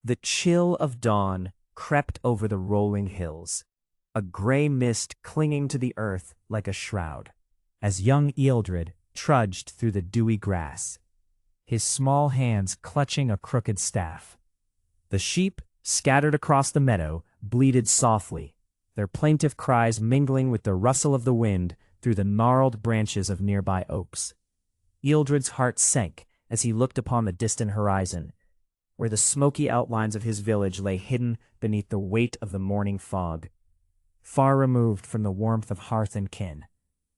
The chill of dawn crept over the rolling hills, a gray mist clinging to the earth like a shroud, as young Ealdred trudged through the dewy grass, his small hands clutching a crooked staff. The sheep, scattered across the meadow, bleated softly, their plaintive cries mingling with the rustle of the wind through the gnarled branches of nearby oaks. Ealdred's heart sank as he looked upon the distant horizon, where the smoky outlines of his village lay hidden beneath the weight of the morning fog. Far removed from the warmth of hearth and kin,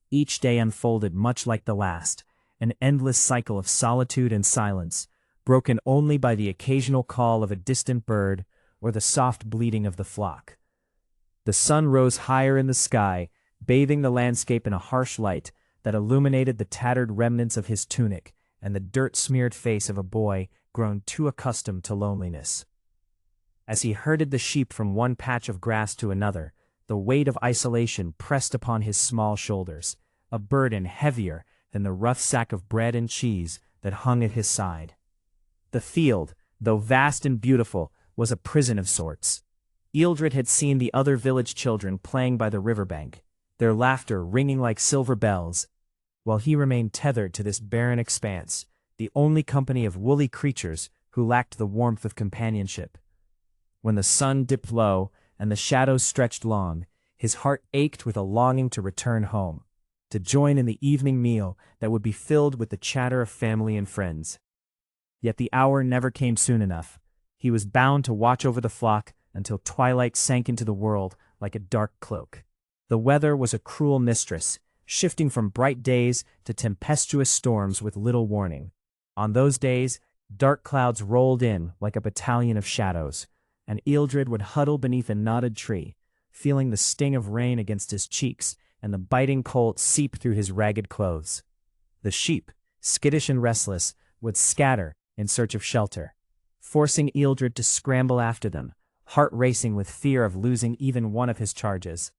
each day unfolded much like the last, an endless cycle of solitude and silence, broken only by the occasional call of a distant bird or the soft bleating of the flock. The sun rose higher in the sky, bathing the landscape in a harsh light that illuminated the tattered remnants of his tunic and the dirt-smeared face of a boy grown too accustomed to loneliness. As he herded the sheep from one patch of grass to another, the weight of isolation pressed upon his small shoulders, a burden heavier than the rough sack of bread and cheese that hung at his side. The field, though vast and beautiful, was a prison of sorts. Ealdred had seen the other village children playing by the riverbank, their laughter ringing like silver bells, while he remained tethered to this barren expanse, the only company of woolly creatures who lacked the warmth of companionship. When the sun dipped low and the shadows stretched long, his heart ached with a longing to return home, to join in the evening meal that would be filled with the chatter of family and friends. Yet the hour never came soon enough. He was bound to watch over the flock until twilight sank into the world like a dark cloak. The weather was a cruel mistress, shifting from bright days to tempestuous storms with little warning. On those days, dark clouds rolled in like a battalion of shadows, and Ealdred would huddle beneath a knotted tree, feeling the sting of rain against his cheeks and the biting cold seep through his ragged clothes. The sheep, skittish and restless, would scatter in search of shelter, forcing Ealdred to scramble after them, heart racing with fear of losing even one of his charges.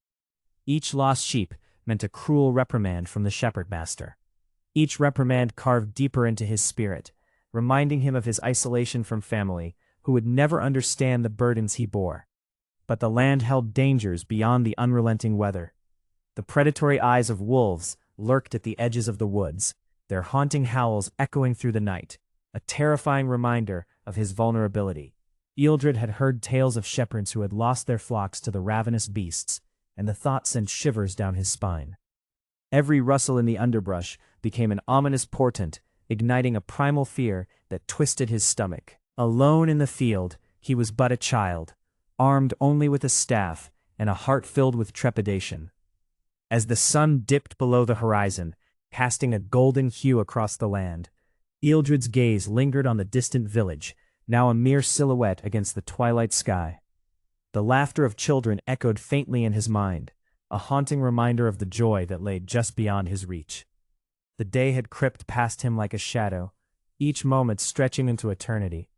Each lost sheep meant a cruel reprimand from the shepherd master. Each reprimand carved deeper into his spirit, reminding him of his isolation from family, who would never understand the burdens he bore. But the land held dangers beyond the unrelenting weather. The predatory eyes of wolves lurked at the edges of the woods, their haunting howls echoing through the night, a terrifying reminder of his vulnerability. Ealdred had heard tales of shepherds who had lost their flocks to the ravenous beasts, and the thought sent shivers down his spine. Every rustle in the underbrush became an ominous portent, igniting a primal fear that twisted his stomach. Alone in the field, he was but a child, armed only with a staff and a heart filled with trepidation. As the sun dipped below the horizon, casting a golden hue across the land, Ealdred's gaze lingered on the distant village, now a mere silhouette against the twilight sky. The laughter of children echoed faintly in his mind, a haunting reminder of the joy that lay just beyond his reach. The day had crept past him like a shadow, each moment stretching into eternity,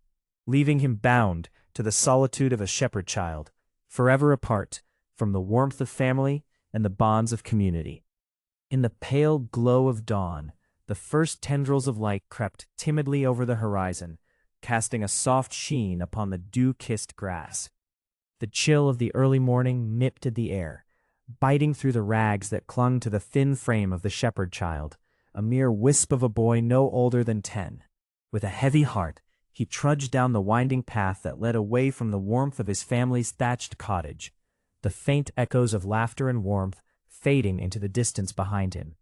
leaving him bound to the solitude of a shepherd child, forever apart from the warmth of family and the bonds of community. In the pale glow of dawn, the first tendrils of light crept timidly over the horizon, casting a soft sheen upon the dew-kissed grass. The chill of the early morning nipped at the air, biting through the rags that clung to the thin frame of the shepherd child, a mere wisp of a boy no older than 10. With a heavy heart, he trudged down the winding path that led away from the warmth of his family's thatched cottage, the faint echoes of laughter and warmth fading into the distance behind him.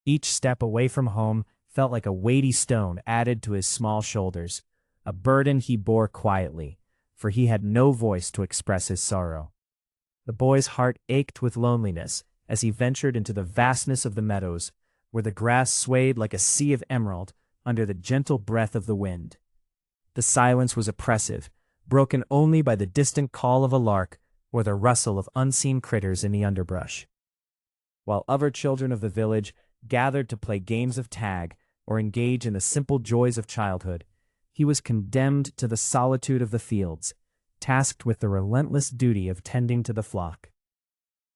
Each step away from home felt like a weighty stone added to his small shoulders, a burden he bore quietly, for he had no voice to express his sorrow. The boy's heart ached with loneliness as he ventured into the vastness of the meadows, where the grass swayed like a sea of emerald under the gentle breath of the wind. The silence was oppressive, broken only by the distant call of a lark or the rustle of unseen critters in the underbrush. While other children of the village gathered to play games of tag or engage in the simple joys of childhood, he was condemned to the solitude of the fields, tasked with the relentless duty of tending to the flock.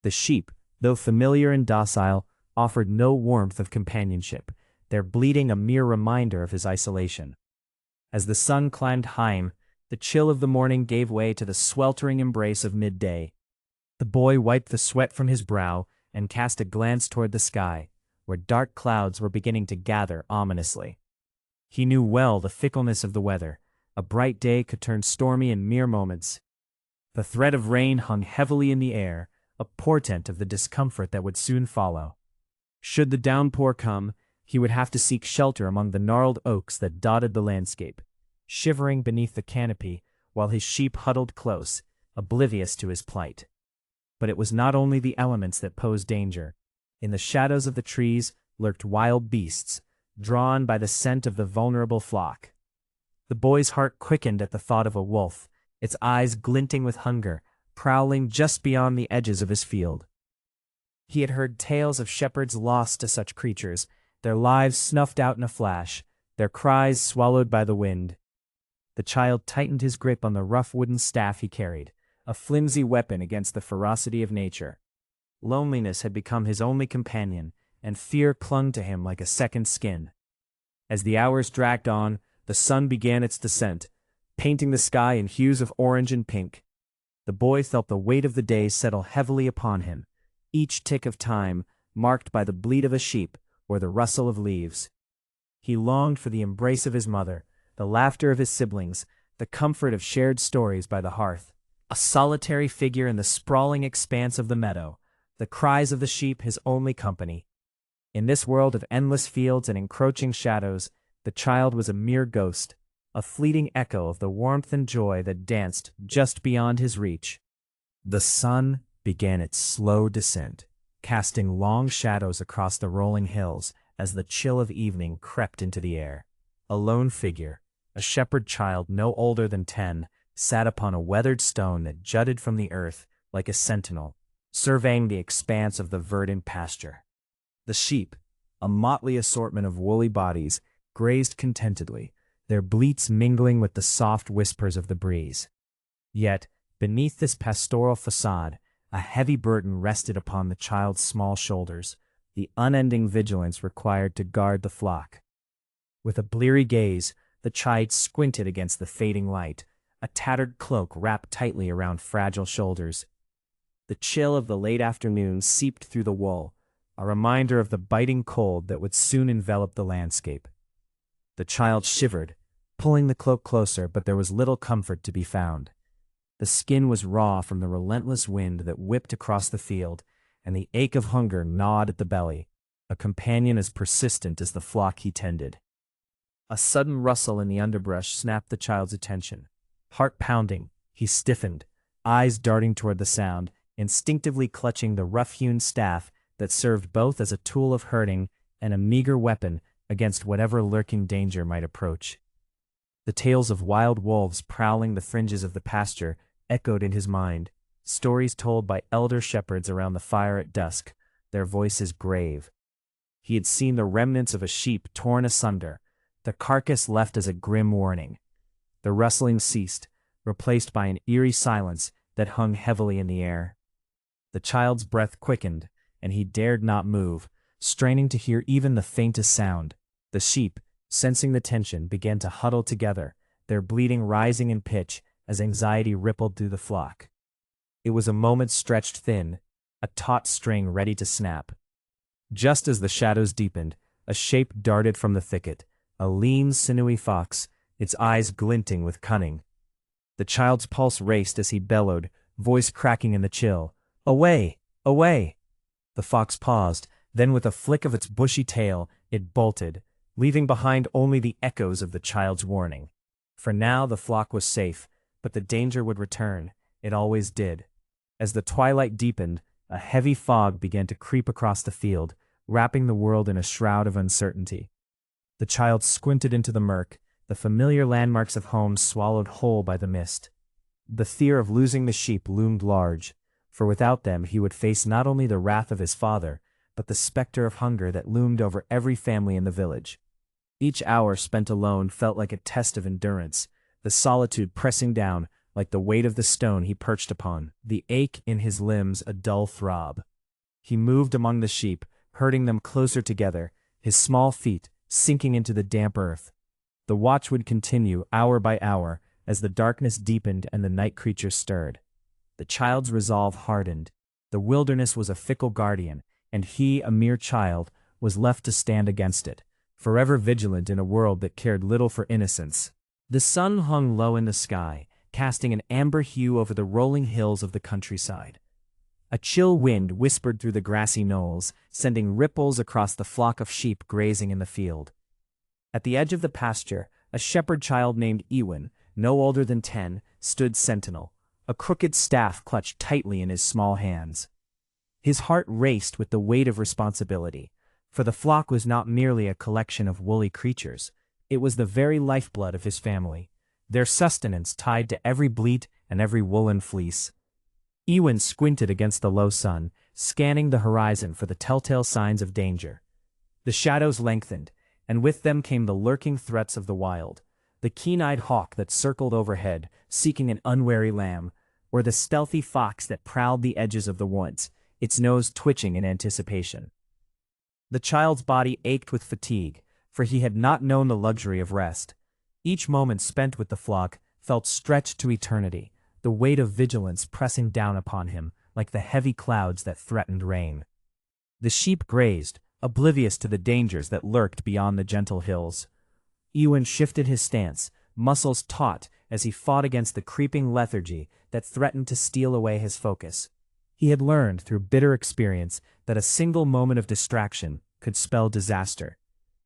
The sheep, though familiar and docile, offered no warmth of companionship, their bleating a mere reminder of his isolation. As the sun climbed high, The chill of the morning gave way to the sweltering embrace of midday. The boy wiped the sweat from his brow and cast a glance toward the sky, where dark clouds were beginning to gather ominously. He knew well the fickleness of the weather. A bright day could turn stormy in mere moments. The threat of rain hung heavily in the air, a portent of the discomfort that would soon follow. Should the downpour come, he would have to seek shelter among the gnarled oaks that dotted the landscape, shivering beneath the canopy while his sheep huddled close, oblivious to his plight. But it was not only the elements that posed danger. In the shadows of the trees lurked wild beasts, drawn by the scent of the vulnerable flock. The boy's heart quickened at the thought of a wolf, its eyes glinting with hunger, prowling just beyond the edges of his field. He had heard tales of shepherds lost to such creatures, their lives snuffed out in a flash, their cries swallowed by the wind. The child tightened his grip on the rough wooden staff he carried, a flimsy weapon against the ferocity of nature. Loneliness had become his only companion, and fear clung to him like a second skin. As the hours dragged on, the sun began its descent, painting the sky in hues of orange and pink. The boy felt the weight of the day settle heavily upon him, each tick of time marked by the bleat of a sheep or the rustle of leaves. He longed for the embrace of his mother, the laughter of his siblings, the comfort of shared stories by the hearth. A solitary figure in the sprawling expanse of the meadow, the cries of the sheep his only company. In this world of endless fields and encroaching shadows, the child was a mere ghost, a fleeting echo of the warmth and joy that danced just beyond his reach. The sun began its slow descent, casting long shadows across the rolling hills as the chill of evening crept into the air. A lone figure, a shepherd child no older than 10, sat upon a weathered stone that jutted from the earth like a sentinel, surveying the expanse of the verdant pasture. The sheep, a motley assortment of woolly bodies, grazed contentedly, their bleats mingling with the soft whispers of the breeze. Yet, beneath this pastoral facade, a heavy burden rested upon the child's small shoulders, the unending vigilance required to guard the flock. With a bleary gaze, the child squinted against the fading light, a tattered cloak wrapped tightly around fragile shoulders. The chill of the late afternoon seeped through the wool, a reminder of the biting cold that would soon envelop the landscape. The child shivered, pulling the cloak closer, but there was little comfort to be found. The skin was raw from the relentless wind that whipped across the field, and the ache of hunger gnawed at the belly, a companion as persistent as the flock he tended. A sudden rustle in the underbrush snapped the child's attention. Heart pounding, he stiffened, eyes darting toward the sound, instinctively clutching the rough-hewn staff that served both as a tool of herding and a meager weapon against whatever lurking danger might approach. The tales of wild wolves prowling the fringes of the pasture echoed in his mind, stories told by elder shepherds around the fire at dusk, their voices grave. He had seen the remnants of a sheep torn asunder, the carcass left as a grim warning. The rustling ceased, replaced by an eerie silence that hung heavily in the air. The child's breath quickened, and he dared not move, straining to hear even the faintest sound. The sheep, sensing the tension, began to huddle together, their bleating rising in pitch as anxiety rippled through the flock. It was a moment stretched thin, a taut string ready to snap. Just as the shadows deepened, a shape darted from the thicket, a lean, sinewy fox, its eyes glinting with cunning. The child's pulse raced as he bellowed, voice cracking in the chill. "Away! Away!" The fox paused, then with a flick of its bushy tail, it bolted, leaving behind only the echoes of the child's warning. For now the flock was safe, but the danger would return. It always did. As the twilight deepened, a heavy fog began to creep across the field, wrapping the world in a shroud of uncertainty. The child squinted into the murk, the familiar landmarks of home swallowed whole by the mist. The fear of losing the sheep loomed large, for without them he would face not only the wrath of his father, but the specter of hunger that loomed over every family in the village. Each hour spent alone felt like a test of endurance, the solitude pressing down like the weight of the stone he perched upon, the ache in his limbs a dull throb. He moved among the sheep, herding them closer together, his small feet sinking into the damp earth. The watch would continue hour by hour, as the darkness deepened and the night creatures stirred. The child's resolve hardened. The wilderness was a fickle guardian, and he, a mere child, was left to stand against it, forever vigilant in a world that cared little for innocence. The sun hung low in the sky, casting an amber hue over the rolling hills of the countryside. A chill wind whispered through the grassy knolls, sending ripples across the flock of sheep grazing in the field. At the edge of the pasture, a shepherd child named Ewan, no older than 10, stood sentinel, a crooked staff clutched tightly in his small hands. His heart raced with the weight of responsibility, for the flock was not merely a collection of woolly creatures, it was the very lifeblood of his family, their sustenance tied to every bleat and every woolen fleece. Ewan squinted against the low sun, scanning the horizon for the telltale signs of danger. The shadows lengthened, and with them came the lurking threats of the wild, the keen-eyed hawk that circled overhead, seeking an unwary lamb, or the stealthy fox that prowled the edges of the woods, its nose twitching in anticipation. The child's body ached with fatigue, for he had not known the luxury of rest. Each moment spent with the flock felt stretched to eternity, the weight of vigilance pressing down upon him like the heavy clouds that threatened rain. The sheep grazed, oblivious to the dangers that lurked beyond the gentle hills. Ewan shifted his stance, muscles taut as he fought against the creeping lethargy that threatened to steal away his focus. He had learned through bitter experience that a single moment of distraction could spell disaster.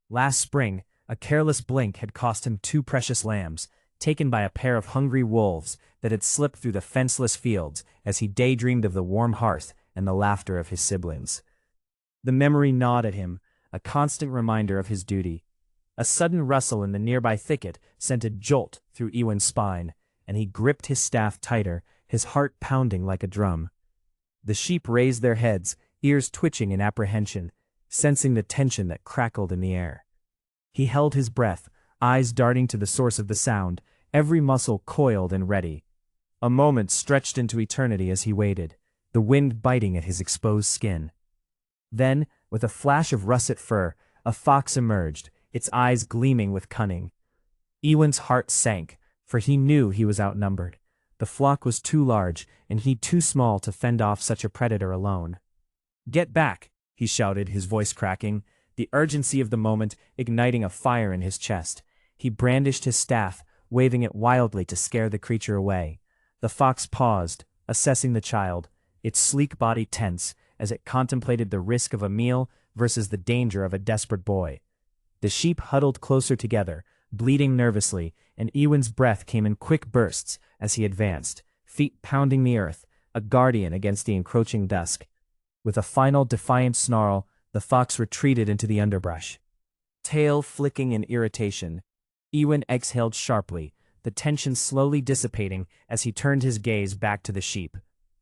Last spring, a careless blink had cost him 2 precious lambs, taken by a pair of hungry wolves that had slipped through the fenceless fields as he daydreamed of the warm hearth and the laughter of his siblings. The memory gnawed at him, a constant reminder of his duty. A sudden rustle in the nearby thicket sent a jolt through Ewan's spine, and he gripped his staff tighter, his heart pounding like a drum. The sheep raised their heads, ears twitching in apprehension, sensing the tension that crackled in the air. He held his breath, eyes darting to the source of the sound, every muscle coiled and ready. A moment stretched into eternity as he waited, the wind biting at his exposed skin. Then, with a flash of russet fur, a fox emerged, its eyes gleaming with cunning. Ewan's heart sank, for he knew he was outnumbered. The flock was too large, and he too small to fend off such a predator alone. "Get back!" he shouted, his voice cracking, the urgency of the moment igniting a fire in his chest. He brandished his staff, waving it wildly to scare the creature away. The fox paused, assessing the child, its sleek body tense as it contemplated the risk of a meal versus the danger of a desperate boy. The sheep huddled closer together, bleating nervously, and Ewan's breath came in quick bursts as he advanced, feet pounding the earth, a guardian against the encroaching dusk. With a final defiant snarl, the fox retreated into the underbrush. Tail flicking in irritation, Ewan exhaled sharply, the tension slowly dissipating as he turned his gaze back to the sheep.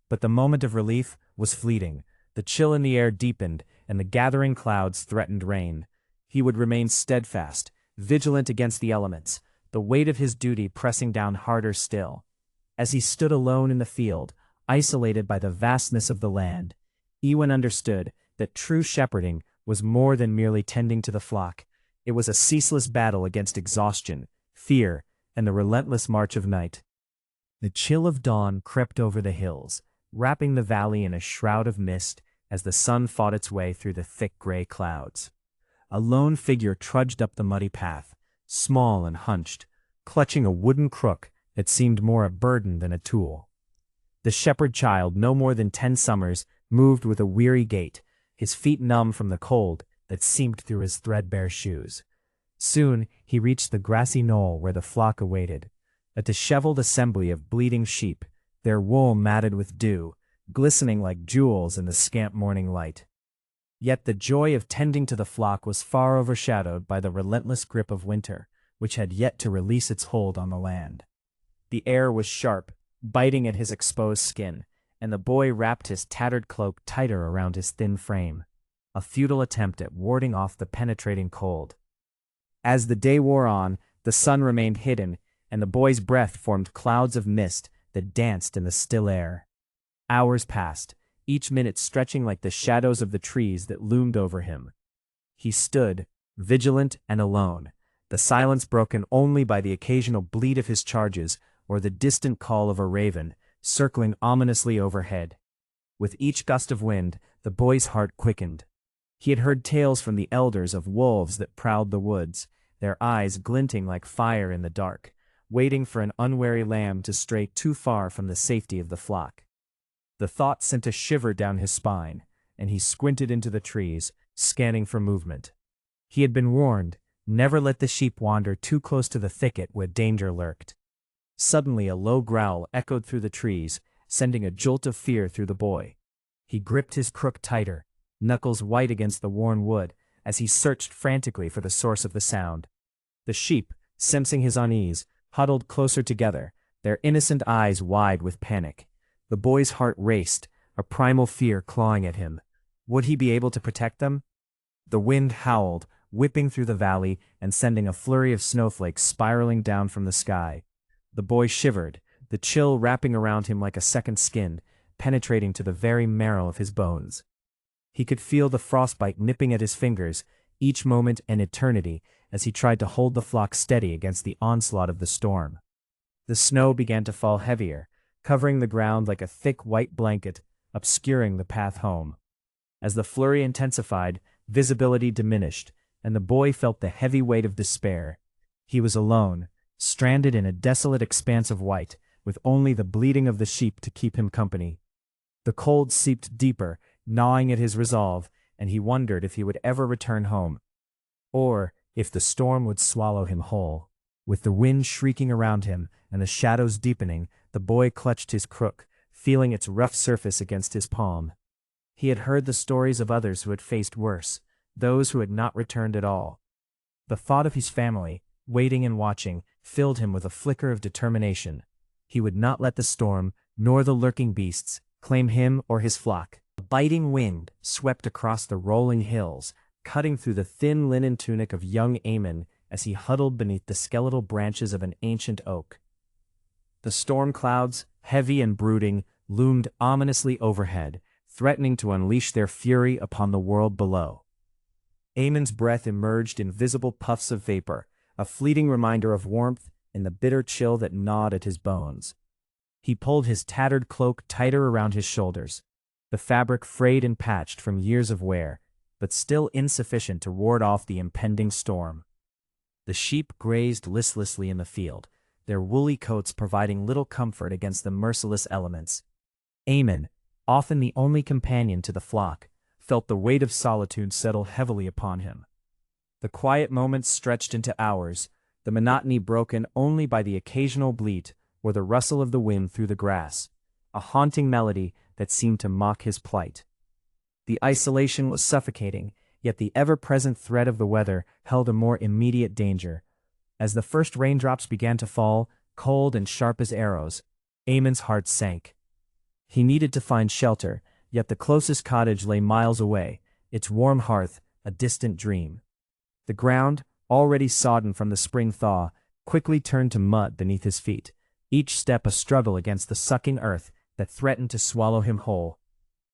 But the moment of relief was fleeting. The chill in the air deepened, and the gathering clouds threatened rain. He would remain steadfast, vigilant against the elements, the weight of his duty pressing down harder still. As he stood alone in the field, isolated by the vastness of the land, Ewan understood that true shepherding was more than merely tending to the flock. It was a ceaseless battle against exhaustion, fear, and the relentless march of night. The chill of dawn crept over the hills, wrapping the valley in a shroud of mist as the sun fought its way through the thick gray clouds. A lone figure trudged up the muddy path, small and hunched, clutching a wooden crook that seemed more a burden than a tool. The shepherd child, no more than 10 summers, moved with a weary gait, his feet numb from the cold that seeped through his threadbare shoes. Soon he reached the grassy knoll where the flock awaited, a disheveled assembly of bleating sheep, their wool matted with dew, glistening like jewels in the scant morning light. Yet the joy of tending to the flock was far overshadowed by the relentless grip of winter, which had yet to release its hold on the land. The air was sharp, biting at his exposed skin, and the boy wrapped his tattered cloak tighter around his thin frame, a futile attempt at warding off the penetrating cold. As the day wore on, the sun remained hidden, and the boy's breath formed clouds of mist that danced in the still air. Hours passed, each minute stretching like the shadows of the trees that loomed over him. He stood, vigilant and alone, the silence broken only by the occasional bleat of his charges or the distant call of a raven, circling ominously overhead. With each gust of wind, the boy's heart quickened. He had heard tales from the elders of wolves that prowled the woods, their eyes glinting like fire in the dark, waiting for an unwary lamb to stray too far from the safety of the flock. The thought sent a shiver down his spine, and he squinted into the trees, scanning for movement. He had been warned, never let the sheep wander too close to the thicket where danger lurked. Suddenly a low growl echoed through the trees, sending a jolt of fear through the boy. He gripped his crook tighter, knuckles white against the worn wood, as he searched frantically for the source of the sound. The sheep, sensing his unease, huddled closer together, their innocent eyes wide with panic. The boy's heart raced, a primal fear clawing at him. Would he be able to protect them? The wind howled, whipping through the valley and sending a flurry of snowflakes spiraling down from the sky. The boy shivered, the chill wrapping around him like a second skin, penetrating to the very marrow of his bones. He could feel the frostbite nipping at his fingers, each moment an eternity, as he tried to hold the flock steady against the onslaught of the storm. The snow began to fall heavier, covering the ground like a thick white blanket, obscuring the path home. As the flurry intensified, visibility diminished, and the boy felt the heavy weight of despair. He was alone, stranded in a desolate expanse of white, with only the bleating of the sheep to keep him company. The cold seeped deeper, gnawing at his resolve, and he wondered if he would ever return home, or if the storm would swallow him whole. With the wind shrieking around him and the shadows deepening, the boy clutched his crook, feeling its rough surface against his palm. He had heard the stories of others who had faced worse, those who had not returned at all. The thought of his family, waiting and watching, filled him with a flicker of determination. He would not let the storm, nor the lurking beasts, claim him or his flock. A biting wind swept across the rolling hills, cutting through the thin linen tunic of young Aemon as he huddled beneath the skeletal branches of an ancient oak. The storm clouds, heavy and brooding, loomed ominously overhead, threatening to unleash their fury upon the world below. Aemon's breath emerged in visible puffs of vapor, a fleeting reminder of warmth in the bitter chill that gnawed at his bones. He pulled his tattered cloak tighter around his shoulders, the fabric frayed and patched from years of wear, but still insufficient to ward off the impending storm. The sheep grazed listlessly in the field, their woolly coats providing little comfort against the merciless elements. Aemon, often the only companion to the flock, felt the weight of solitude settle heavily upon him. The quiet moments stretched into hours, the monotony broken only by the occasional bleat or the rustle of the wind through the grass, a haunting melody that seemed to mock his plight. The isolation was suffocating, yet the ever-present threat of the weather held a more immediate danger. As the first raindrops began to fall, cold and sharp as arrows, Aemon's heart sank. He needed to find shelter, yet the closest cottage lay miles away, its warm hearth a distant dream. The ground, already sodden from the spring thaw, quickly turned to mud beneath his feet, each step a struggle against the sucking earth that threatened to swallow him whole.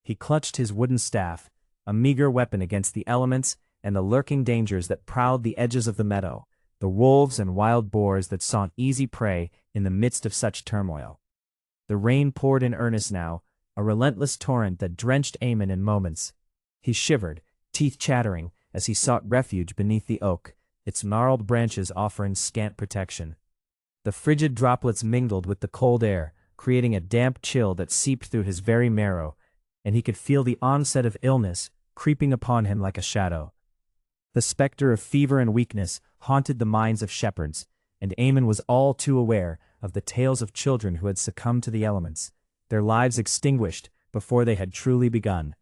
He clutched his wooden staff, a meager weapon against the elements and the lurking dangers that prowled the edges of the meadow, the wolves and wild boars that sought easy prey in the midst of such turmoil. The rain poured in earnest now, a relentless torrent that drenched Aemon in moments. He shivered, teeth chattering, as he sought refuge beneath the oak, its gnarled branches offering scant protection. The frigid droplets mingled with the cold air, creating a damp chill that seeped through his very marrow, and he could feel the onset of illness creeping upon him like a shadow. The specter of fever and weakness haunted the minds of shepherds, and Aemon was all too aware of the tales of children who had succumbed to the elements, their lives extinguished before they had truly begun.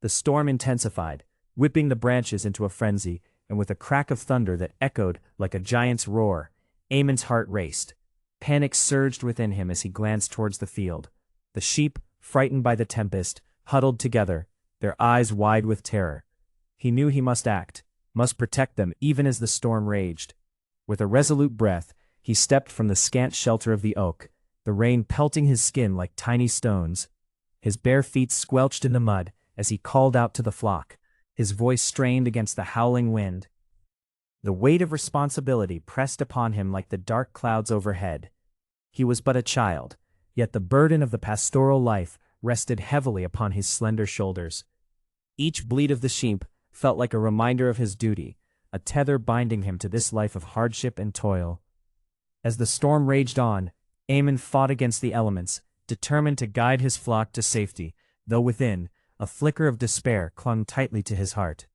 The storm intensified, whipping the branches into a frenzy, and with a crack of thunder that echoed like a giant's roar, Aemon's heart raced. Panic surged within him as he glanced towards the field. The sheep, frightened by the tempest, huddled together, their eyes wide with terror. He knew he must act, must protect them even as the storm raged. With a resolute breath, he stepped from the scant shelter of the oak, the rain pelting his skin like tiny stones. His bare feet squelched in the mud as he called out to the flock, his voice strained against the howling wind. The weight of responsibility pressed upon him like the dark clouds overhead. He was but a child, yet the burden of the pastoral life rested heavily upon his slender shoulders. Each bleat of the sheep felt like a reminder of his duty, a tether binding him to this life of hardship and toil. As the storm raged on, Aemon fought against the elements, determined to guide his flock to safety, though within, a flicker of despair clung tightly to his heart.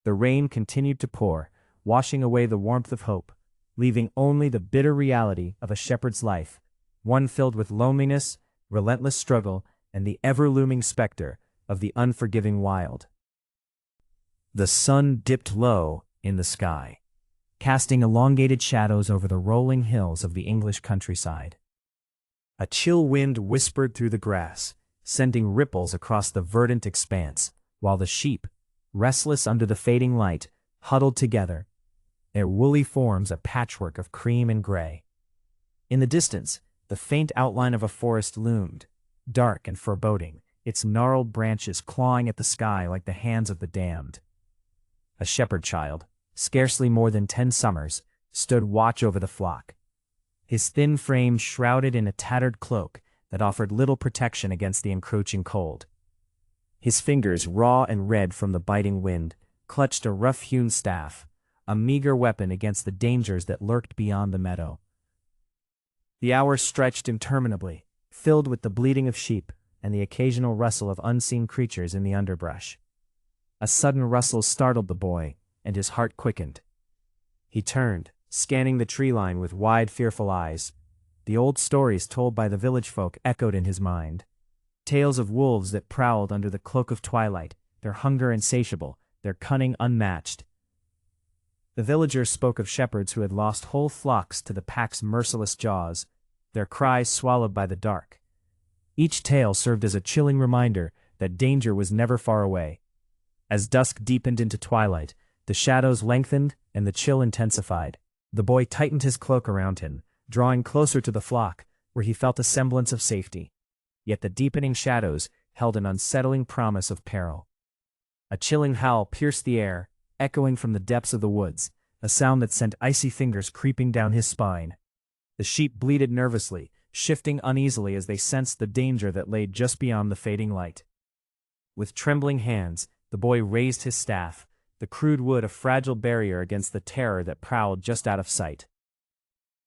The rain continued to pour, washing away the warmth of hope, leaving only the bitter reality of a shepherd's life, one filled with loneliness, relentless struggle, and the ever-looming specter of the unforgiving wild. The sun dipped low in the sky, casting elongated shadows over the rolling hills of the English countryside. A chill wind whispered through the grass, sending ripples across the verdant expanse, while the sheep, restless under the fading light, huddled together, their woolly forms a patchwork of cream and gray. In the distance, the faint outline of a forest loomed, dark and foreboding, its gnarled branches clawing at the sky like the hands of the damned. A shepherd child, scarcely more than 10 summers, stood watch over the flock, his thin frame shrouded in a tattered cloak that offered little protection against the encroaching cold. His fingers, raw and red from the biting wind, clutched a rough-hewn staff, a meager weapon against the dangers that lurked beyond the meadow. The hours stretched interminably, filled with the bleating of sheep and the occasional rustle of unseen creatures in the underbrush. A sudden rustle startled the boy, and his heart quickened. He turned, scanning the tree line with wide, fearful eyes. The old stories told by the village folk echoed in his mind. Tales of wolves that prowled under the cloak of twilight, their hunger insatiable, their cunning unmatched. The villagers spoke of shepherds who had lost whole flocks to the pack's merciless jaws, their cries swallowed by the dark. Each tale served as a chilling reminder that danger was never far away. As dusk deepened into twilight, the shadows lengthened and the chill intensified. The boy tightened his cloak around him, drawing closer to the flock, where he felt a semblance of safety. Yet the deepening shadows held an unsettling promise of peril. A chilling howl pierced the air, echoing from the depths of the woods, a sound that sent icy fingers creeping down his spine. The sheep bleated nervously, shifting uneasily as they sensed the danger that lay just beyond the fading light. With trembling hands, the boy raised his staff, the crude wood a fragile barrier against the terror that prowled just out of sight.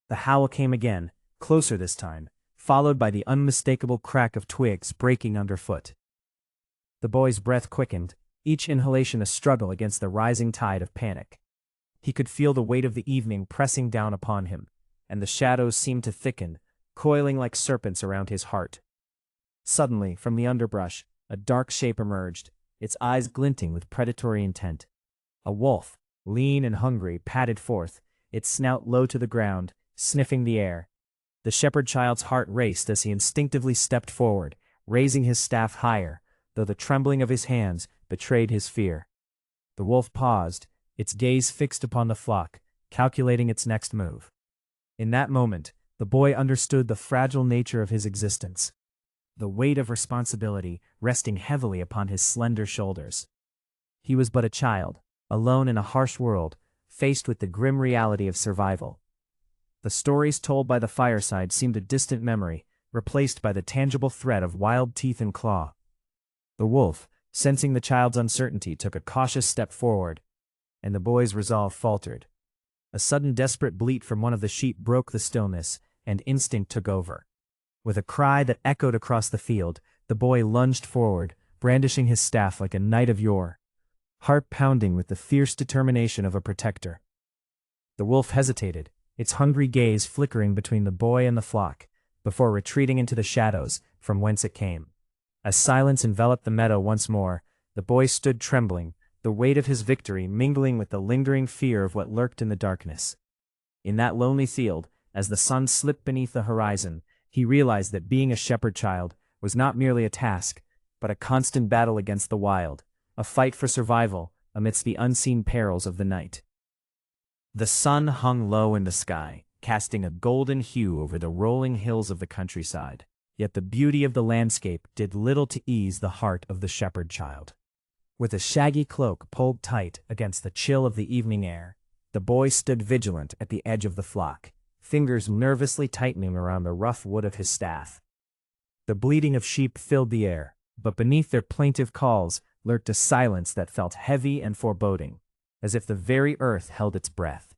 The howl came again, closer this time, followed by the unmistakable crack of twigs breaking underfoot. The boy's breath quickened, each inhalation a struggle against the rising tide of panic. He could feel the weight of the evening pressing down upon him, and the shadows seemed to thicken, coiling like serpents around his heart. Suddenly, from the underbrush, a dark shape emerged, its eyes glinting with predatory intent. A wolf, lean and hungry, padded forth, its snout low to the ground, sniffing the air. The shepherd child's heart raced as he instinctively stepped forward, raising his staff higher, though the trembling of his hands betrayed his fear. The wolf paused, its gaze fixed upon the flock, calculating its next move. In that moment, the boy understood the fragile nature of his existence, the weight of responsibility resting heavily upon his slender shoulders. He was but a child, alone in a harsh world, faced with the grim reality of survival. The stories told by the fireside seemed a distant memory, replaced by the tangible threat of wild teeth and claw. The wolf, sensing the child's uncertainty, took a cautious step forward, and the boy's resolve faltered. A sudden desperate bleat from one of the sheep broke the stillness, and instinct took over. With a cry that echoed across the field, the boy lunged forward, brandishing his staff like a knight of yore, heart pounding with the fierce determination of a protector. The wolf hesitated, its hungry gaze flickering between the boy and the flock, before retreating into the shadows from whence it came. As silence enveloped the meadow once more, the boy stood trembling, the weight of his victory mingling with the lingering fear of what lurked in the darkness. In that lonely field, as the sun slipped beneath the horizon, he realized that being a shepherd child was not merely a task, but a constant battle against the wild, a fight for survival amidst the unseen perils of the night. The sun hung low in the sky, casting a golden hue over the rolling hills of the countryside, yet the beauty of the landscape did little to ease the heart of the shepherd child. With a shaggy cloak pulled tight against the chill of the evening air, The boy stood vigilant at the edge of the flock, fingers nervously tightening around the rough wood of his staff. The bleating of sheep filled the air, but beneath their plaintive calls lurked a silence that felt heavy and foreboding, as if the very earth held its breath.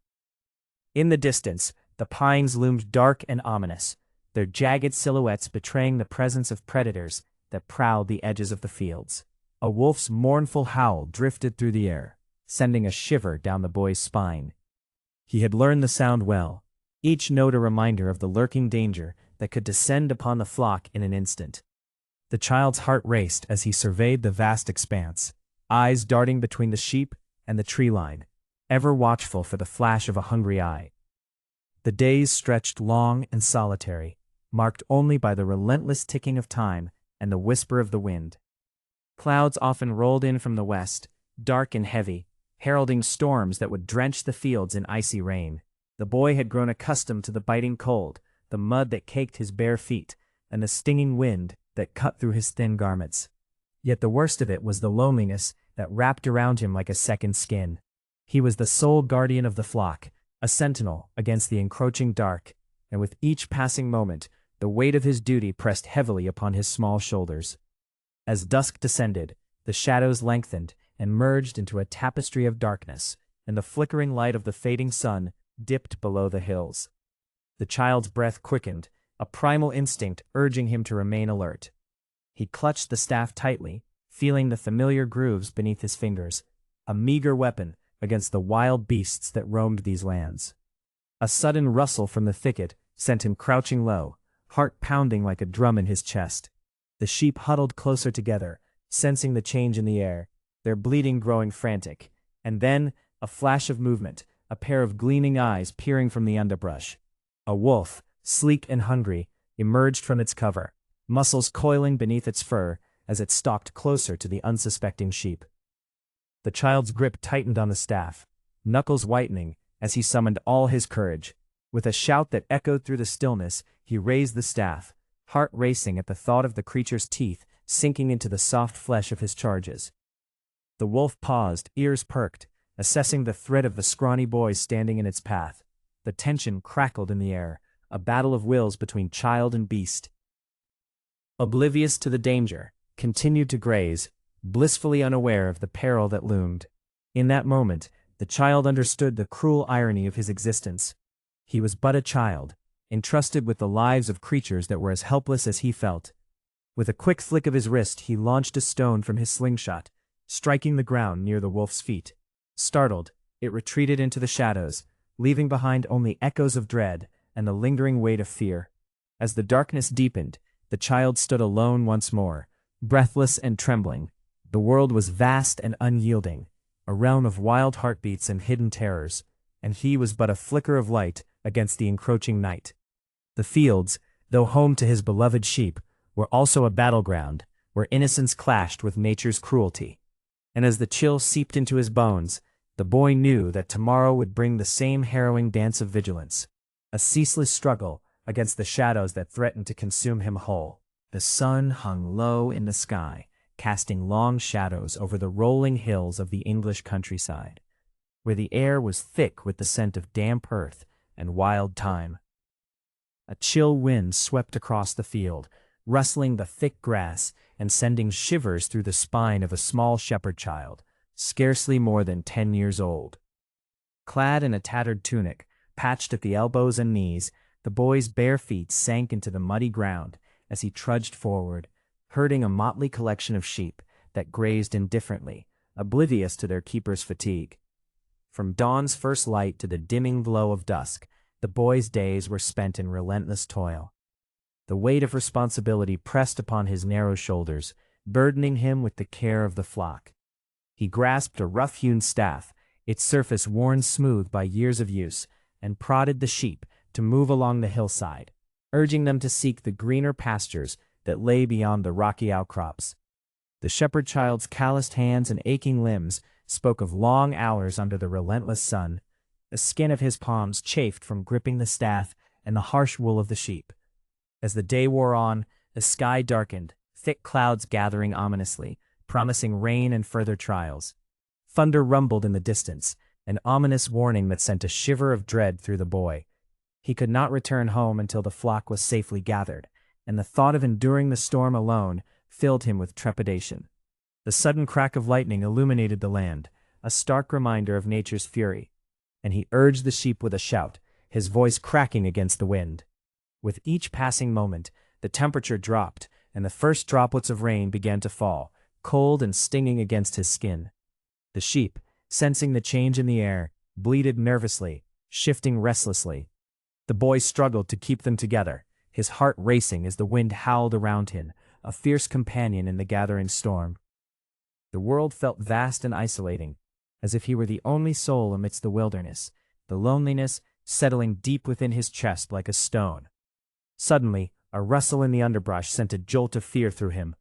In the distance, the pines loomed dark and ominous, their jagged silhouettes betraying the presence of predators that prowled the edges of the fields. A wolf's mournful howl drifted through the air, sending a shiver down the boy's spine. He had learned the sound well, each note a reminder of the lurking danger that could descend upon the flock in an instant. The child's heart raced as he surveyed the vast expanse, eyes darting between the sheep and the tree line, ever watchful for the flash of a hungry eye. The days stretched long and solitary, marked only by the relentless ticking of time and the whisper of the wind. Clouds often rolled in from the west, dark and heavy, heralding storms that would drench the fields in icy rain. The boy had grown accustomed to the biting cold, the mud that caked his bare feet, and the stinging wind that cut through his thin garments. Yet the worst of it was the loneliness that wrapped around him like a second skin. He was the sole guardian of the flock, a sentinel against the encroaching dark, and with each passing moment, the weight of his duty pressed heavily upon his small shoulders. As dusk descended, the shadows lengthened and merged into a tapestry of darkness, and the flickering light of the fading sun dipped below the hills. The child's breath quickened, a primal instinct urging him to remain alert. He clutched the staff tightly, feeling the familiar grooves beneath his fingers, a meager weapon against the wild beasts that roamed these lands. A sudden rustle from the thicket sent him crouching low, heart pounding like a drum in his chest. The sheep huddled closer together, sensing the change in the air, their bleating growing frantic, and then a flash of movement, a pair of gleaming eyes peering from the underbrush. A wolf, sleek and hungry, emerged from its cover, muscles coiling beneath its fur as it stalked closer to the unsuspecting sheep. The child's grip tightened on the staff, knuckles whitening as he summoned all his courage. With a shout that echoed through the stillness, he raised the staff, heart racing at the thought of the creature's teeth sinking into the soft flesh of his charges. The wolf paused, ears perked, assessing the threat of the scrawny boy standing in its path. The tension crackled in the air, a battle of wills between child and beast. Oblivious to the danger, continued to graze, blissfully unaware of the peril that loomed. In that moment, the child understood the cruel irony of his existence. He was but a child, entrusted with the lives of creatures that were as helpless as he felt. With a quick flick of his wrist, he launched a stone from his slingshot, striking the ground near the wolf's feet. Startled, it retreated into the shadows, leaving behind only echoes of dread and the lingering weight of fear. As the darkness deepened, the child stood alone once more, breathless and trembling. The world was vast and unyielding, a realm of wild heartbeats and hidden terrors, and he was but a flicker of light against the encroaching night. The fields, though home to his beloved sheep, were also a battleground where innocence clashed with nature's cruelty. And as the chill seeped into his bones, the boy knew that tomorrow would bring the same harrowing dance of vigilance, a ceaseless struggle against the shadows that threatened to consume him whole. The sun hung low in the sky, casting long shadows over the rolling hills of the English countryside, where the air was thick with the scent of damp earth and wild thyme. A chill wind swept across the field, rustling the thick grass and sending shivers through the spine of a small shepherd child, scarcely more than 10 years old. Clad in a tattered tunic, patched at the elbows and knees, the boy's bare feet sank into the muddy ground as he trudged forward, herding a motley collection of sheep that grazed indifferently, oblivious to their keeper's fatigue. From dawn's first light to the dimming glow of dusk, the boy's days were spent in relentless toil. The weight of responsibility pressed upon his narrow shoulders, burdening him with the care of the flock. He grasped a rough-hewn staff, its surface worn smooth by years of use, and prodded the sheep to move along the hillside, urging them to seek the greener pastures that lay beyond the rocky outcrops. The shepherd child's calloused hands and aching limbs spoke of long hours under the relentless sun. The skin of his palms chafed from gripping the staff and the harsh wool of the sheep. As the day wore on, the sky darkened, thick clouds gathering ominously, promising rain and further trials. Thunder rumbled in the distance, an ominous warning that sent a shiver of dread through the boy. He could not return home until the flock was safely gathered, and the thought of enduring the storm alone filled him with trepidation. The sudden crack of lightning illuminated the land, a stark reminder of nature's fury, and he urged the sheep with a shout, his voice cracking against the wind. With each passing moment, the temperature dropped, and the first droplets of rain began to fall, cold and stinging against his skin. The sheep, sensing the change in the air, bleated nervously, shifting restlessly. The boy struggled to keep them together, his heart racing as the wind howled around him, a fierce companion in the gathering storm. The world felt vast and isolating, as if he were the only soul amidst the wilderness, the loneliness settling deep within his chest like a stone. Suddenly, a rustle in the underbrush sent a jolt of fear through him.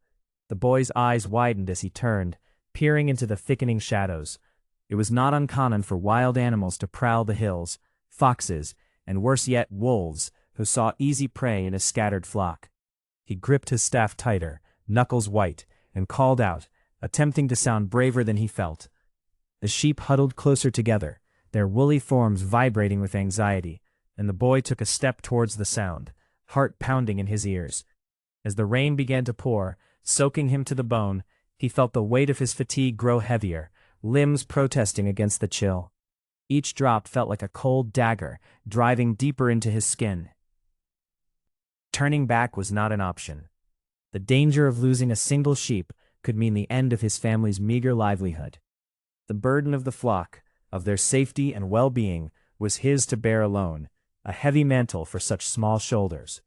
The boy's eyes widened as he turned, peering into the thickening shadows. It was not uncommon for wild animals to prowl the hills, foxes, and worse yet, wolves, who saw easy prey in a scattered flock. He gripped his staff tighter, knuckles white, and called out, attempting to sound braver than he felt. The sheep huddled closer together, their woolly forms vibrating with anxiety, and the boy took a step towards the sound, heart pounding in his ears. As the rain began to pour, soaking him to the bone, he felt the weight of his fatigue grow heavier, limbs protesting against the chill. Each drop felt like a cold dagger, driving deeper into his skin. Turning back was not an option. The danger of losing a single sheep could mean the end of his family's meager livelihood. The burden of the flock, of their safety and well-being, was his to bear alone, a heavy mantle for such small shoulders.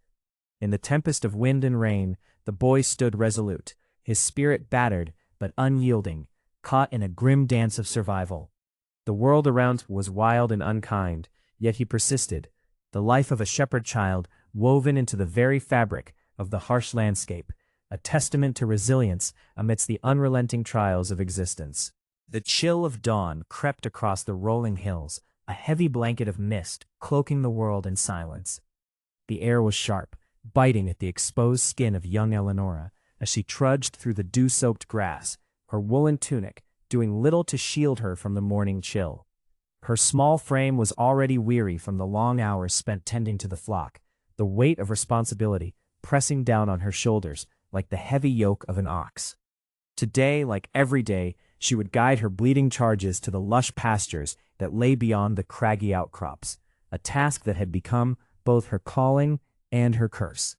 In the tempest of wind and rain, the boy stood resolute, his spirit battered but unyielding, caught in a grim dance of survival. The world around was wild and unkind, yet he persisted, the life of a shepherd child woven into the very fabric of the harsh landscape, a testament to resilience amidst the unrelenting trials of existence. The chill of dawn crept across the rolling hills, a heavy blanket of mist cloaking the world in silence. The air was sharp, biting at the exposed skin of young Eleonora as she trudged through the dew-soaked grass, her woolen tunic doing little to shield her from the morning chill. Her small frame was already weary from the long hours spent tending to the flock, the weight of responsibility pressing down on her shoulders like the heavy yoke of an ox. Today, like every day, she would guide her bleating charges to the lush pastures that lay beyond the craggy outcrops, a task that had become both her calling and her curse.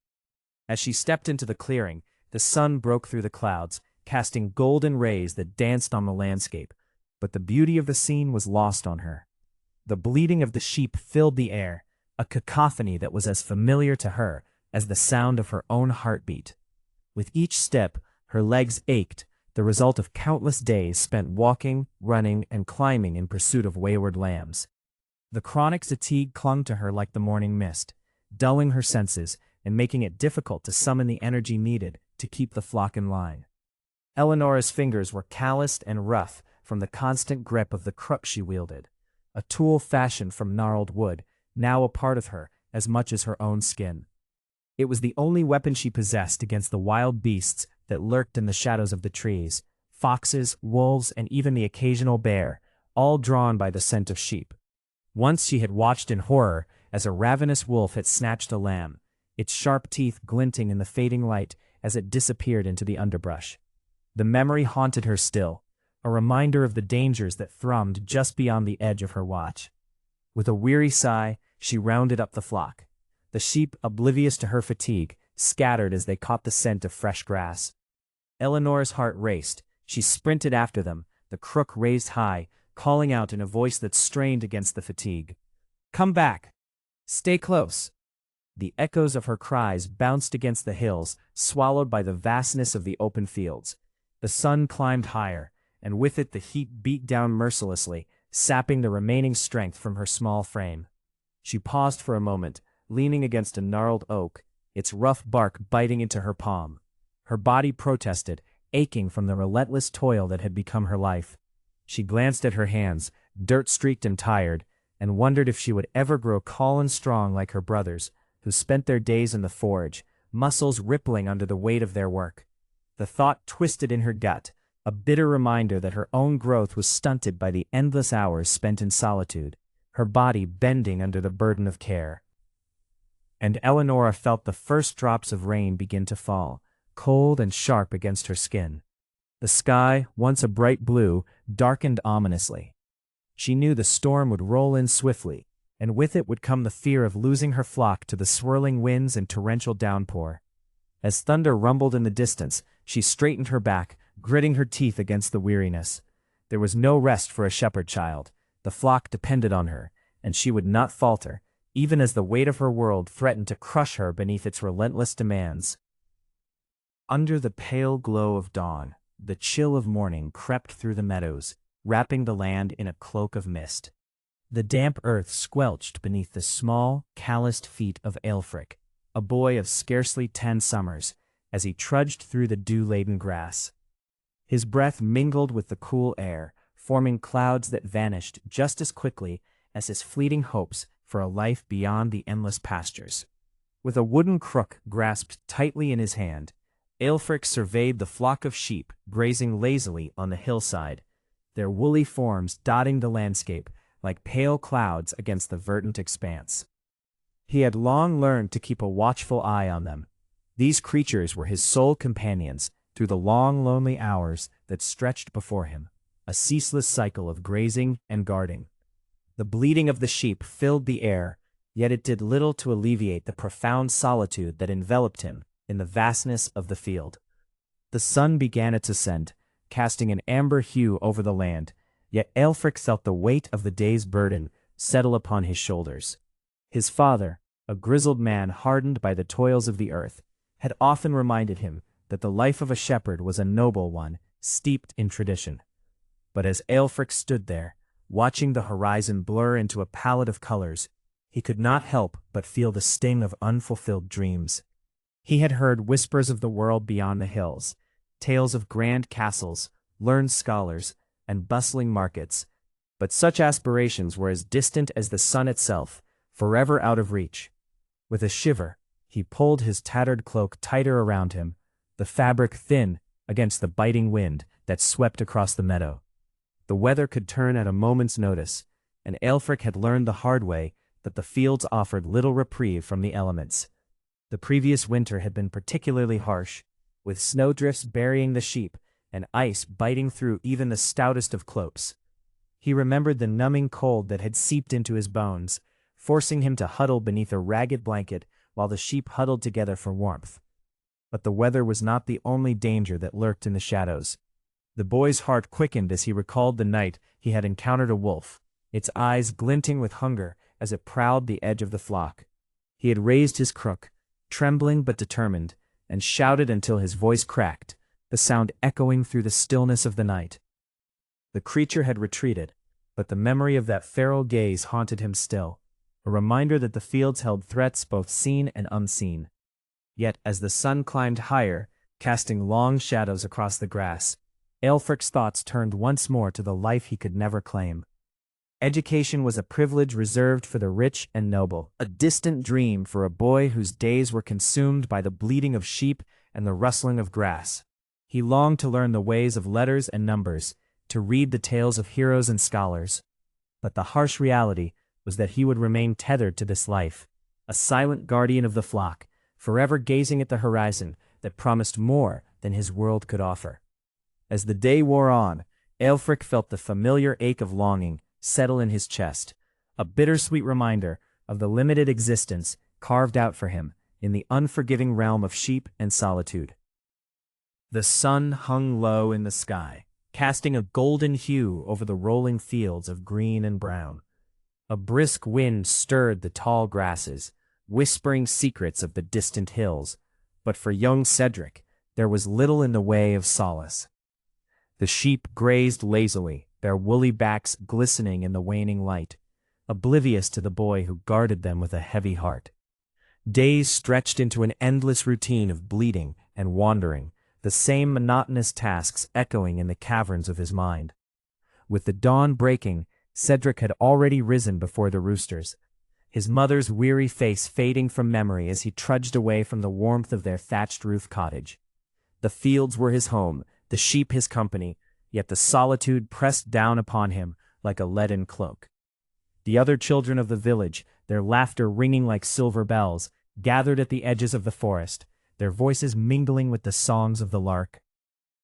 As she stepped into the clearing, the sun broke through the clouds, casting golden rays that danced on the landscape, but the beauty of the scene was lost on her. The bleating of the sheep filled the air, a cacophony that was as familiar to her as the sound of her own heartbeat. With each step, her legs ached, the result of countless days spent walking, running, and climbing in pursuit of wayward lambs. The chronic fatigue clung to her like the morning mist, dulling her senses and making it difficult to summon the energy needed to keep the flock in line. Eleonora's fingers were calloused and rough from the constant grip of the crook she wielded, a tool fashioned from gnarled wood, now a part of her as much as her own skin. It was the only weapon she possessed against the wild beasts that lurked in the shadows of the trees, foxes, wolves, and even the occasional bear, all drawn by the scent of sheep. Once she had watched in horror as a ravenous wolf had snatched a lamb, its sharp teeth glinting in the fading light as it disappeared into the underbrush. The memory haunted her still, a reminder of the dangers that thrummed just beyond the edge of her watch. With a weary sigh, she rounded up the flock. The sheep, oblivious to her fatigue, scattered as they caught the scent of fresh grass. Eleonora's heart raced. She sprinted after them, the crook raised high, calling out in a voice that strained against the fatigue. "Come back! Stay close!" The echoes of her cries bounced against the hills, swallowed by the vastness of the open fields. The sun climbed higher, and with it the heat beat down mercilessly, sapping the remaining strength from her small frame. She paused for a moment, leaning against a gnarled oak, its rough bark biting into her palm. Her body protested, aching from the relentless toil that had become her life. She glanced at her hands, dirt-streaked and tired, and wondered if she would ever grow tall and strong like her brothers, who spent their days in the forge, muscles rippling under the weight of their work. The thought twisted in her gut, a bitter reminder that her own growth was stunted by the endless hours spent in solitude, her body bending under the burden of care. And Eleonora felt the first drops of rain begin to fall, cold and sharp against her skin. The sky, once a bright blue, darkened ominously. She knew the storm would roll in swiftly, and with it would come the fear of losing her flock to the swirling winds and torrential downpour. As thunder rumbled in the distance, she straightened her back, gritting her teeth against the weariness. There was no rest for a shepherd child. The flock depended on her, and she would not falter, even as the weight of her world threatened to crush her beneath its relentless demands. Under the pale glow of dawn, the chill of morning crept through the meadows, wrapping the land in a cloak of mist. The damp earth squelched beneath the small, calloused feet of Aelfric, a boy of scarcely 10 summers, as he trudged through the dew-laden grass. His breath mingled with the cool air, forming clouds that vanished just as quickly as his fleeting hopes for a life beyond the endless pastures. With a wooden crook grasped tightly in his hand, Aelfric surveyed the flock of sheep grazing lazily on the hillside, their woolly forms dotting the landscape like pale clouds against the verdant expanse. He had long learned to keep a watchful eye on them. These creatures were his sole companions through the long, lonely hours that stretched before him, a ceaseless cycle of grazing and guarding. The bleating of the sheep filled the air, yet it did little to alleviate the profound solitude that enveloped him in the vastness of the field. The sun began its ascent, casting an amber hue over the land, yet Aelfric felt the weight of the day's burden settle upon his shoulders. His father, a grizzled man hardened by the toils of the earth, had often reminded him that the life of a shepherd was a noble one, steeped in tradition. But as Aelfric stood there, watching the horizon blur into a palette of colors, he could not help but feel the sting of unfulfilled dreams. He had heard whispers of the world beyond the hills, tales of grand castles, learned scholars, and bustling markets, but such aspirations were as distant as the sun itself, forever out of reach. With a shiver, he pulled his tattered cloak tighter around him, the fabric thin against the biting wind that swept across the meadow. The weather could turn at a moment's notice, and Aelfric had learned the hard way that the fields offered little reprieve from the elements. The previous winter had been particularly harsh, with snowdrifts burying the sheep and ice biting through even the stoutest of cloaks. He remembered the numbing cold that had seeped into his bones, forcing him to huddle beneath a ragged blanket while the sheep huddled together for warmth. But the weather was not the only danger that lurked in the shadows. The boy's heart quickened as he recalled the night he had encountered a wolf, its eyes glinting with hunger as it prowled the edge of the flock. He had raised his crook, trembling but determined, and shouted until his voice cracked, the sound echoing through the stillness of the night. The creature had retreated, but the memory of that feral gaze haunted him still, a reminder that the fields held threats both seen and unseen. Yet as the sun climbed higher, casting long shadows across the grass, Aelfric's thoughts turned once more to the life he could never claim. Education was a privilege reserved for the rich and noble, a distant dream for a boy whose days were consumed by the bleating of sheep and the rustling of grass. He longed to learn the ways of letters and numbers, to read the tales of heroes and scholars. But the harsh reality was that he would remain tethered to this life, a silent guardian of the flock, forever gazing at the horizon that promised more than his world could offer. As the day wore on, Aelfric felt the familiar ache of longing settle in his chest, a bittersweet reminder of the limited existence carved out for him in the unforgiving realm of sheep and solitude. The sun hung low in the sky, casting a golden hue over the rolling fields of green and brown. A brisk wind stirred the tall grasses, whispering secrets of the distant hills, but for young Cedric, there was little in the way of solace. The sheep grazed lazily, their woolly backs glistening in the waning light, oblivious to the boy who guarded them with a heavy heart. Days stretched into an endless routine of bleating and wandering, the same monotonous tasks echoing in the caverns of his mind. With the dawn breaking, Cedric had already risen before the roosters, his mother's weary face fading from memory as he trudged away from the warmth of their thatched roof cottage. The fields were his home, the sheep his company, yet the solitude pressed down upon him like a leaden cloak. The other children of the village, their laughter ringing like silver bells, gathered at the edges of the forest, their voices mingling with the songs of the lark.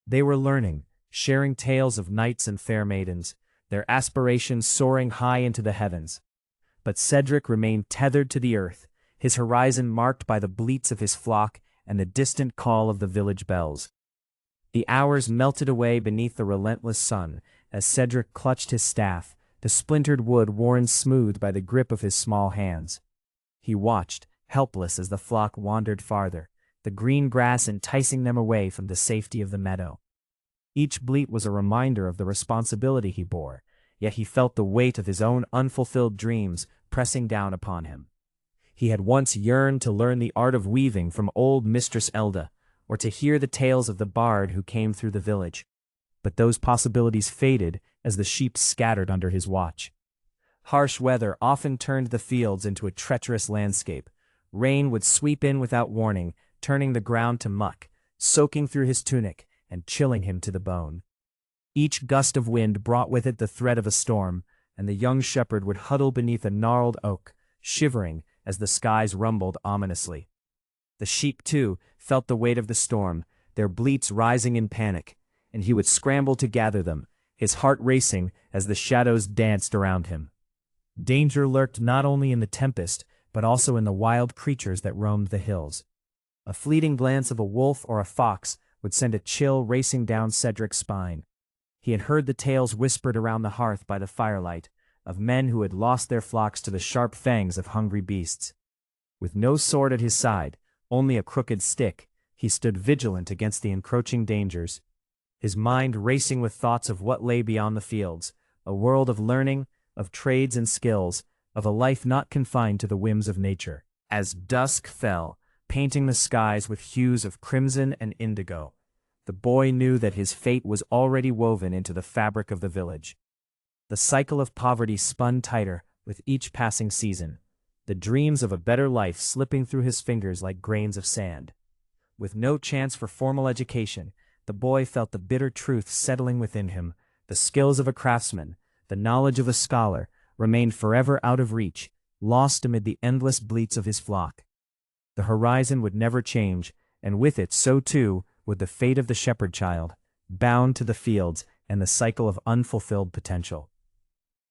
They were learning, sharing tales of knights and fair maidens, their aspirations soaring high into the heavens. But Cedric remained tethered to the earth, his horizon marked by the bleats of his flock and the distant call of the village bells. The hours melted away beneath the relentless sun as Cedric clutched his staff, the splintered wood worn smooth by the grip of his small hands. He watched, helpless as the flock wandered farther, the green grass enticing them away from the safety of the meadow. Each bleat was a reminder of the responsibility he bore, yet he felt the weight of his own unfulfilled dreams pressing down upon him. He had once yearned to learn the art of weaving from old Mistress Elda, or to hear the tales of the bard who came through the village. But those possibilities faded as the sheep scattered under his watch. Harsh weather often turned the fields into a treacherous landscape. Rain would sweep in without warning, turning the ground to muck, soaking through his tunic, and chilling him to the bone. Each gust of wind brought with it the threat of a storm, and the young shepherd would huddle beneath a gnarled oak, shivering as the skies rumbled ominously. The sheep, too, felt the weight of the storm, their bleats rising in panic, and he would scramble to gather them, his heart racing as the shadows danced around him. Danger lurked not only in the tempest, but also in the wild creatures that roamed the hills. A fleeting glance of a wolf or a fox would send a chill racing down Cedric's spine. He had heard the tales whispered around the hearth by the firelight, of men who had lost their flocks to the sharp fangs of hungry beasts. With no sword at his side, only a crooked stick, he stood vigilant against the encroaching dangers, his mind racing with thoughts of what lay beyond the fields, a world of learning, of trades and skills, of a life not confined to the whims of nature. As dusk fell, painting the skies with hues of crimson and indigo, the boy knew that his fate was already woven into the fabric of the village. The cycle of poverty spun tighter with each passing season, the dreams of a better life slipping through his fingers like grains of sand. With no chance for formal education, the boy felt the bitter truth settling within him. The skills of a craftsman, the knowledge of a scholar, remained forever out of reach, lost amid the endless bleats of his flock. The horizon would never change, and with it so too would the fate of the shepherd child, bound to the fields and the cycle of unfulfilled potential.